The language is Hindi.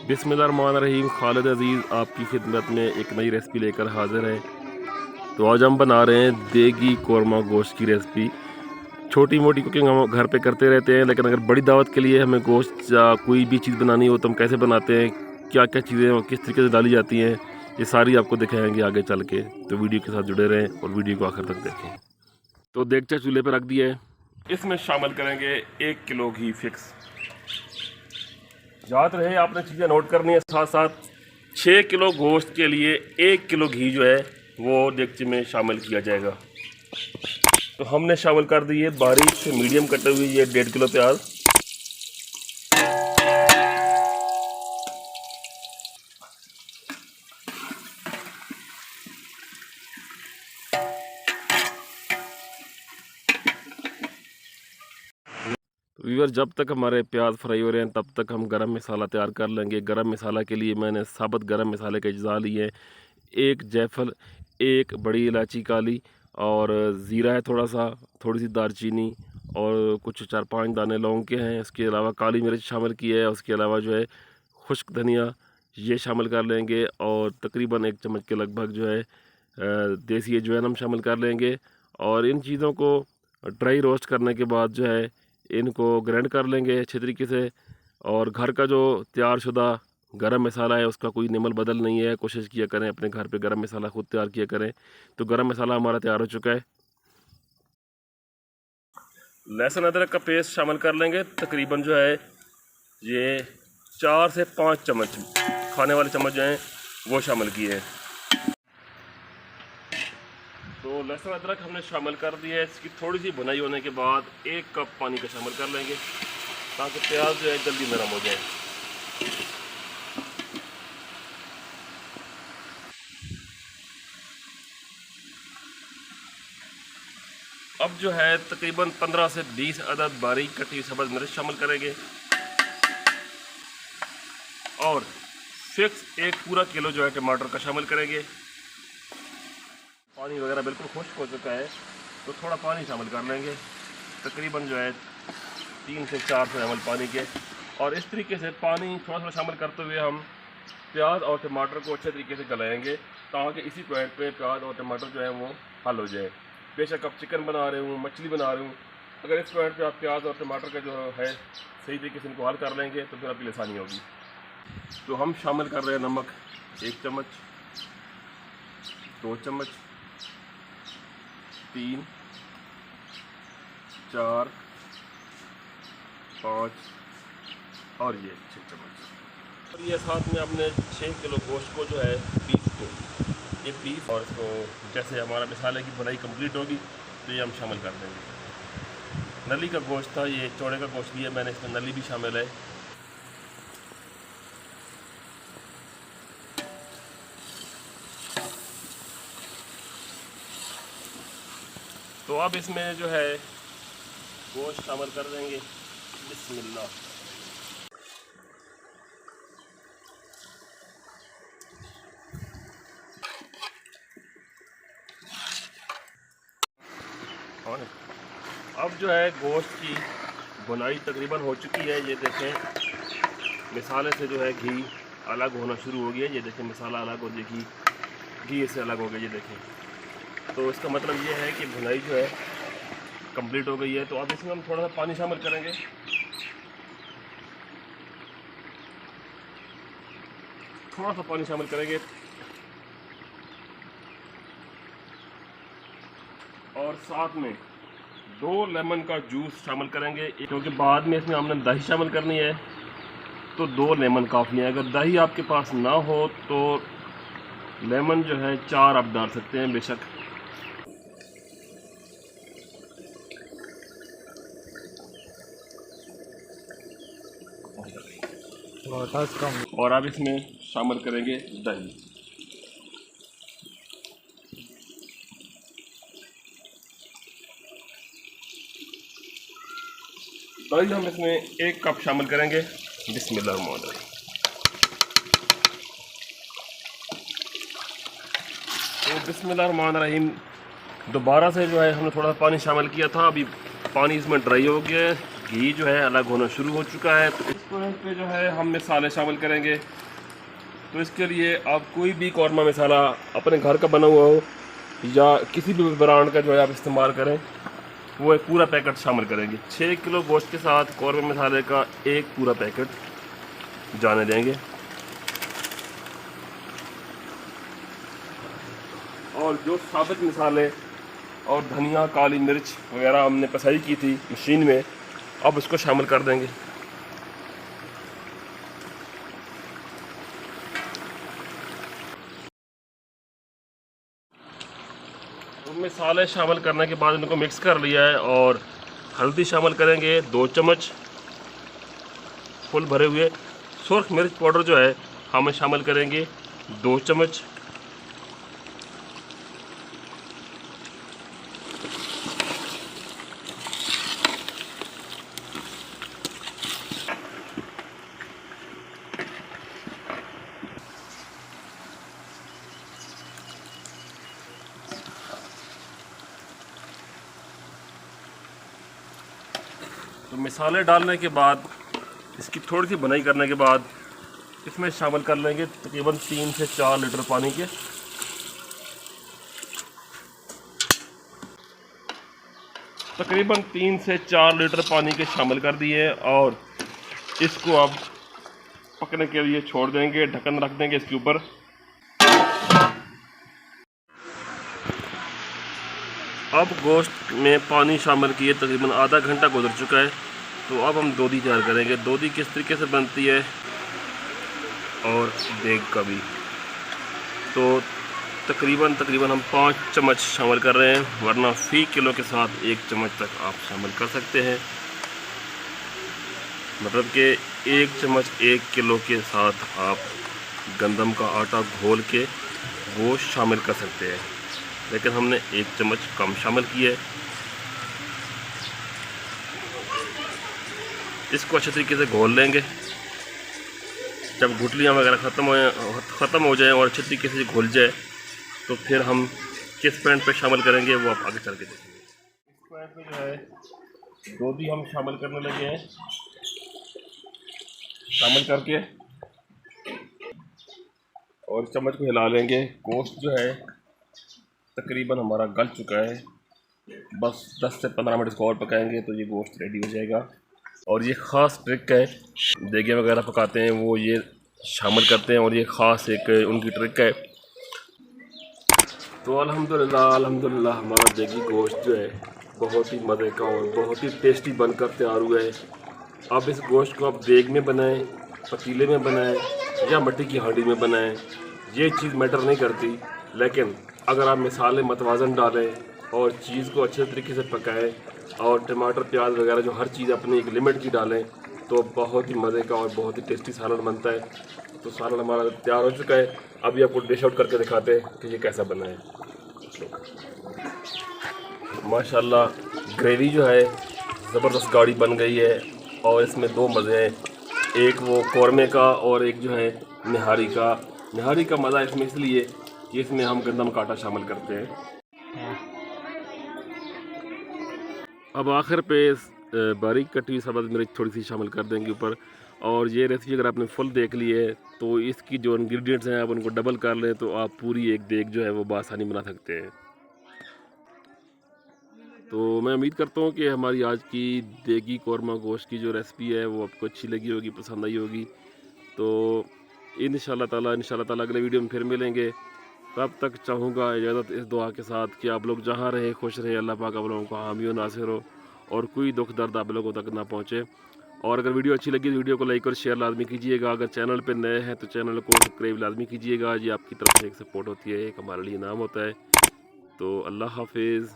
बिस्मिल्लाहिर्रहमानिर्रहीम। खालिद अज़ीज़ आपकी खिदमत में एक नई रेसिपी लेकर हाज़िर है। तो आज हम बना रहे हैं देगी कौरमा गोश्त की रेसिपी। छोटी मोटी कुकिंग हम घर पे करते रहते हैं, लेकिन अगर बड़ी दावत के लिए हमें गोश्त या कोई भी चीज़ बनानी हो तो हम कैसे बनाते हैं, क्या क्या चीज़ें और किस तरीके से डाली जाती हैं, ये सारी आपको दिखाएंगे आगे चल के। तो वीडियो के साथ जुड़े रहें और वीडियो को आखिर तक देखें। तो देगचा चूल्हे पर रख दिया है, इसमें शामिल करेंगे 1 किलो घी फिक्स। याद रहे आपने चीज़ें नोट करनी है साथ साथ। 6 किलो गोश्त के लिए 1 किलो घी जो है वो देगचे में शामिल किया जाएगा। तो हमने शामिल कर दिए बारीक से मीडियम कटे हुए ये 1.5 किलो प्याज। व्यूअर, जब तक हमारे प्याज फ्राई हो रहे हैं तब तक हम गरम मसाला तैयार कर लेंगे। गरम मसाला के लिए मैंने साबुत गरम मसाले के अज्जा लिए हैं। 1 जायफल, 1 बड़ी इलायची काली और ज़ीरा है थोड़ा सा, थोड़ी सी दालचीनी और कुछ 4-5 दाने लौंग के हैं। उसके अलावा काली मिर्च शामिल की है। उसके अलावा जो है खुश्क धनिया ये शामिल कर लेंगे और तकरीबन 1 चम्मच के लगभग जो है देसी अजवाइन हम शामिल कर लेंगे। और इन चीज़ों को ड्राई रोस्ट करने के बाद जो है इनको ग्राइंड कर लेंगे अच्छे तरीके से। और घर का जो तैयार शुदा गरम मसाला है उसका कोई निमल बदल नहीं है। कोशिश किया करें अपने घर पे गरम मसाला खुद तैयार किया करें। तो गरम मसाला हमारा तैयार हो चुका है। लहसुन अदरक का पेस्ट शामिल कर लेंगे। तकरीबन जो है ये 4 से 5 चम्मच खाने वाले चम्मच जो हैं वो शामिल किए हैं। तो लहसुन अदरक हमने शामिल कर दिया है। इसकी थोड़ी सी भुनाई होने के बाद 1 कप पानी का शामिल कर लेंगे ताकि प्याज जो है जल्दी नरम हो जाए। अब जो है तकरीबन 15 से 20 अदद बारीक कटी सब्ज़ मिर्च शामिल करेंगे और फिक्स 1 पूरा किलो जो है टमाटर का शामिल करेंगे। पानी वगैरह बिल्कुल खुश्क हो चुका है तो थोड़ा पानी शामिल कर लेंगे, तकरीबन जो है 3 से 4 ml पानी के। और इस तरीके से पानी थोड़ा थोड़ा शामिल करते हुए हम प्याज और टमाटर को अच्छे तरीके से गलाएंगे ताकि इसी पॉइंट पे प्याज और टमाटर जो है वो हल हो जाए। बेशक आप चिकन बना रहे हूँ, मछली बना रहे हूँ, अगर इस पॉइंट पे आप प्याज और टमाटर का जो है सही तरीके से इनको हल कर लेंगे तो फिर आपकी आसानी होगी। तो हम शामिल कर रहे हैं नमक 1 चम्मच, 2 चम्मच, 3, 4, 5 और ये 6 चम्मच। और ये साथ में अपने 6 किलो गोश्त को जो है पीस और इसको जैसे हमारा मसाले की भुनाई कंप्लीट होगी तो ये हम शामिल कर देंगे। नली का गोश्त था, ये चौड़े का गोश्त लिया मैंने, इसमें नली भी शामिल है। तो अब इसमें जो है गोश्त शामिल कर देंगे। बिस्मिल्लाह। अब जो है गोश्त की बुनाई तकरीबन हो चुकी है। ये देखें मसाले से जो है घी अलग होना शुरू हो गया। ये देखें मसाला अलग हो गया, घी इससे अलग हो गया। ये देखें, तो इसका मतलब ये है कि भुनाई जो है कंप्लीट हो गई है। तो अब इसमें हम थोड़ा सा पानी शामिल करेंगे। थोड़ा सा पानी शामिल करेंगे और साथ में 2 लेमन का जूस शामिल करेंगे, क्योंकि बाद में इसमें हमने दही शामिल करनी है। तो 2 लेमन काफ़ी है। अगर दही आपके पास ना हो तो लेमन जो है 4 आप डाल सकते हैं बेशक। और अब इसमें शामिल करेंगे दही। दही हम इसमें 1 कप शामिल करेंगे। बिस्मिल्लाह। तो बिस्मिल्लाहिर्रहमानिर्रहीम। दोबारा से जो है हमने थोड़ा पानी शामिल किया था, अभी पानी इसमें ड्राई हो गया है। घी जो है अलग होना शुरू हो चुका है। तो इस पॉइंट पे जो है हम मसाले शामिल करेंगे। तो इसके लिए आप कोई भी कौरमा मसाला अपने घर का बना हुआ हो या किसी भी ब्रांड का जो है आप इस्तेमाल करें, वो एक पूरा पैकेट शामिल करेंगे। 6 किलो गोश्त के साथ कौरमा मसाले का एक पूरा पैकेट जाने देंगे। और जो साबित मसाले और धनिया, काली मिर्च वगैरह हमने पिसाई की थी मशीन में, अब इसको शामिल कर देंगे। तो मसाले शामिल करने के बाद इनको मिक्स कर लिया है। और हल्दी शामिल करेंगे 2 चम्मच फुल भरे हुए। सुर्ख मिर्च पाउडर जो है हम शामिल करेंगे 2 चम्मच। तो मसाले डालने के बाद, इसकी थोड़ी सी बनाई करने के बाद, इसमें शामिल कर लेंगे तकरीबन 3 से 4 लीटर पानी के। तकरीबन 3 से 4 लीटर पानी के शामिल कर दिए। और इसको अब पकने के लिए छोड़ देंगे, ढक्कन रख देंगे इसके ऊपर। अब गोश्त में पानी शामिल किए तकरीबन आधा घंटा गुजर चुका है। तो अब हम दोधी तैयार करेंगे। दोधी किस तरीके से बनती है और देग का भी, तो तकरीबन हम 5 चम्मच शामिल कर रहे हैं, वरना फी किलो के साथ 1 चम्मच तक आप शामिल कर सकते हैं। मतलब कि 1 चम्मच 1 किलो के साथ आप गंदम का आटा घोल के वो शामिल कर सकते हैं, लेकिन हमने 1 चम्मच कम शामिल किया है। इसको अच्छे तरीके से घोल लेंगे। जब गुठलियाँ वगैरह ख़त्म हो जाए और अच्छे तरीके से घुल जाए, तो फिर हम किस पॉइंट पे शामिल करेंगे वो आप आगे चल के देखेंगे। इस पॉइंट पे जो है दोधी हम शामिल करने लगे हैं। शामिल करके और चम्मच को हिला लेंगे। गोश्त जो है तकरीबन हमारा गल चुका है। बस 10 से 15 मिनट इसको और पकाएंगे तो ये गोश्त रेडी हो जाएगा। और ये ख़ास ट्रिक है, देगे वगैरह पकाते हैं वो ये शामिल करते हैं, और ये ख़ास एक उनकी ट्रिक है। तो अल्हम्दुलिल्लाह हमारा देगी गोश्त जो है बहुत ही मज़े का और बहुत ही टेस्टी बनकर तैयार हुआ है। अब इस गोश्त को आप देग में बनाएं, पतीले में बनाएं या मिट्टी की हांडी में बनाएं, ये चीज़ मैटर नहीं करती। लेकिन अगर आप मसाले मतवाज़न डालें और चीज़ को अच्छे तरीके से पकाएं और टमाटर, प्याज वगैरह जो हर चीज़ अपनी एक लिमिट की डालें, तो बहुत ही मज़े का और बहुत ही टेस्टी सालन बनता है। तो सालन हमारा तैयार हो चुका है। अभी आपको डिश आउट करके दिखाते हैं कि ये कैसा बना है। माशाल्लाह ग्रेवी जो है ज़बरदस्त गाढ़ी बन गई है। और इसमें 2 मज़े हैं, एक वो कौरमे का और एक जो है निहारी का। निहारी का मज़ा इसमें इसलिए कि इसमें हम गंदम का आटा शामिल करते हैं। अब आखिर पे बारीक कटी हुई सब्ज़ मिर्च थोड़ी सी शामिल कर देंगे ऊपर। और ये रेसिपी अगर आपने फुल देख ली है तो इसकी जो इंग्रेडिएंट्स हैं आप उनको डबल कर लें तो आप पूरी एक देग जो है वो बआसानी बना सकते हैं। तो मैं उम्मीद करता हूँ कि हमारी आज की देगी कौरमा गोश्त की जो रेसिपी है वो आपको अच्छी लगी होगी, पसंद आई होगी। तो इंशाल्लाह ताला अगले वीडियो में फिर मिलेंगे। तब तक चाहूँगा इजाज़त इस दुआ के साथ कि आप लोग जहाँ रहे खुश रहे, अल्लाह पाक आप लोगों को हामी और नासिर हो और कोई दुख दर्द आप लोगों तक ना पहुँचे। और अगर वीडियो अच्छी लगी तो वीडियो को लाइक और शेयर लाजमी कीजिएगा। अगर चैनल पे नए हैं तो चैनल को सब्सक्राइब लाजमी कीजिएगा। ये आपकी तरफ से एक सपोर्ट होती है, एक हमारे लिए नाम होता है। तो अल्लाह हाफिज़।